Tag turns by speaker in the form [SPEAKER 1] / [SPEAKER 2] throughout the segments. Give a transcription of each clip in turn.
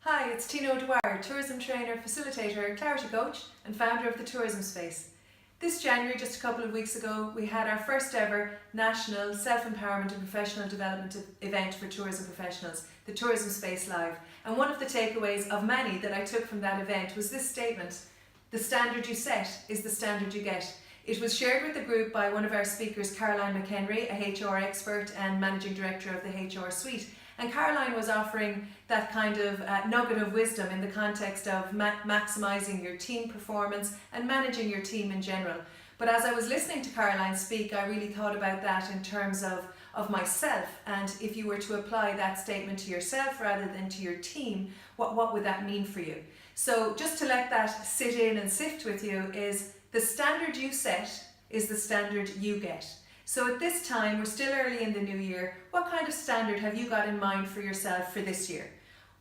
[SPEAKER 1] Hi, it's Tina O'Dwyer, tourism trainer, facilitator, clarity coach and founder of the Tourism Space. This January, just a couple of weeks ago, we had our first ever national self-empowerment and professional development event for tourism professionals, the Tourism Space Live. And one of the takeaways of many that I took from that event was this statement: the standard you set is the standard you get. It was shared with the group by one of our speakers, Caroline McHenry, a HR expert and managing director of the HR Suite. And Caroline was offering that kind of nugget of wisdom in the context of maximising your team performance and managing your team in general. But as I was listening to Caroline speak, I really thought about that in terms of myself, and if you were to apply that statement to yourself rather than to your team, what would that mean for you? So just to let that sit in and sift with you, is the standard you set is the standard you get. So at this time, we're still early in the new year, what kind of standard have you got in mind for yourself for this year?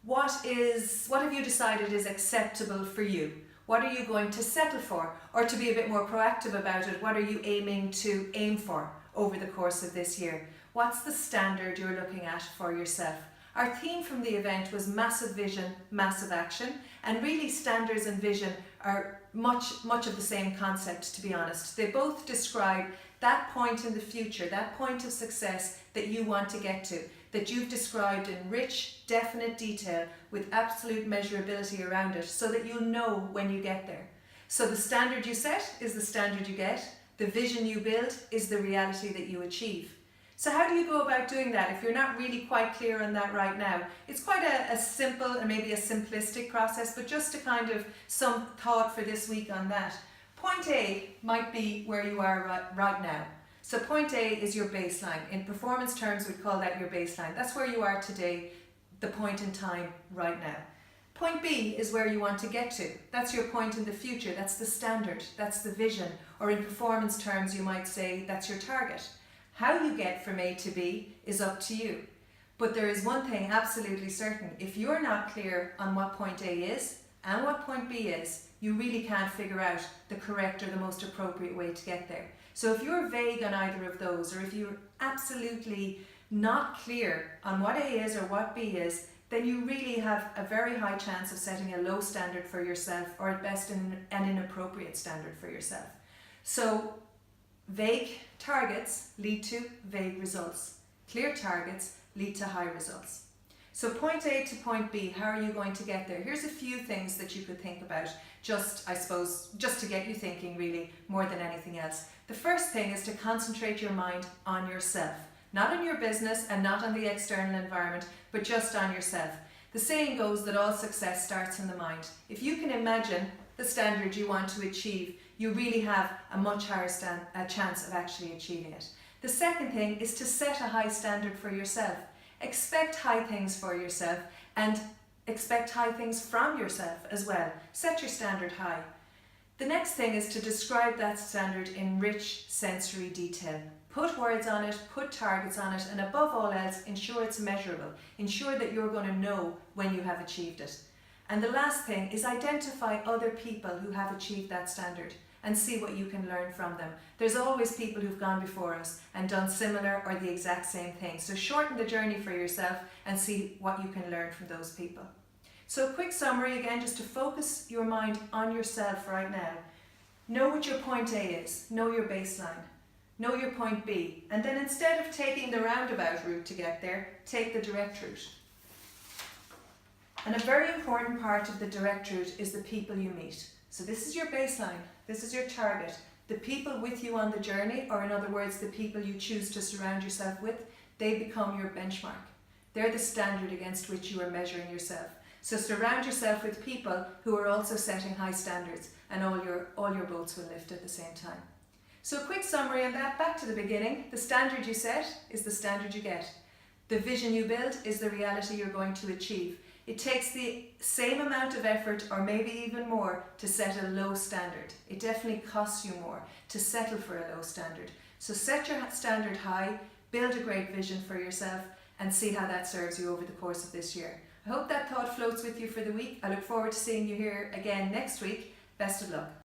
[SPEAKER 1] What have you decided is acceptable for you? What are you going to settle for? Or to be a bit more proactive about it, what are you aiming to aim for over the course of this year? What's the standard you're looking at for yourself? Our theme from the event was massive vision, massive action, and really standards and vision are much of the same concept, to be honest. They both describe that point in the future, that point of success that you want to get to, that you've described in rich, definite detail with absolute measurability around it, so that you'll know when you get there. So the standard you set is the standard you get. The vision you build is the reality that you achieve. So how do you go about doing that if you're not really quite clear on that right now? It's quite a simple and maybe a simplistic process, but just to kind of some thought for this week on that. Point A might be where you are right now. So point A is your baseline. In performance terms, we'd call that your baseline. That's where you are today, the point in time right now. Point B is where you want to get to. That's your point in the future. That's the standard. That's the vision. Or in performance terms, you might say that's your target. How you get from A to B is up to you. But there is one thing absolutely certain. If you're not clear on what point A is and what point B is, you really can't figure out the correct or the most appropriate way to get there. So if you're vague on either of those, or if you're absolutely not clear on what A is or what B is, then you really have a very high chance of setting a low standard for yourself, or at best an inappropriate standard for yourself. So vague targets lead to vague results. Clear targets lead to high results. So point A to point B, how are you going to get there? Here's a few things that you could think about, just to get you thinking really more than anything else. The first thing is to concentrate your mind on yourself, not on your business and not on the external environment, but just on yourself. The saying goes that all success starts in the mind. If you can imagine the standard you want to achieve, you really have a much higher chance of actually achieving it. The second thing is to set a high standard for yourself. Expect high things for yourself and expect high things from yourself as well. Set your standard high. The next thing is to describe that standard in rich sensory detail. Put words on it, put targets on it, and above all else, ensure it's measurable. Ensure that you're going to know when you have achieved it. And the last thing is identify other people who have achieved that standard and see what you can learn from them. There's always people who've gone before us and done similar or the exact same thing. So shorten the journey for yourself and see what you can learn from those people. So a quick summary again, just to focus your mind on yourself right now. Know what your point A is, know your baseline, know your point B, and then instead of taking the roundabout route to get there, take the direct route. And a very important part of the direct route is the people you meet. So this is your baseline, this is your target. The people with you on the journey, or in other words, the people you choose to surround yourself with, they become your benchmark. They're the standard against which you are measuring yourself. So surround yourself with people who are also setting high standards, and all your boats will lift at the same time. So a quick summary on that, back to the beginning. The standard you set is the standard you get. The vision you build is the reality you're going to achieve. It takes the same amount of effort, or maybe even more, to set a low standard. It definitely costs you more to settle for a low standard. So set your standard high, build a great vision for yourself, and see how that serves you over the course of this year. I hope that thought floats with you for the week. I look forward to seeing you here again next week. Best of luck.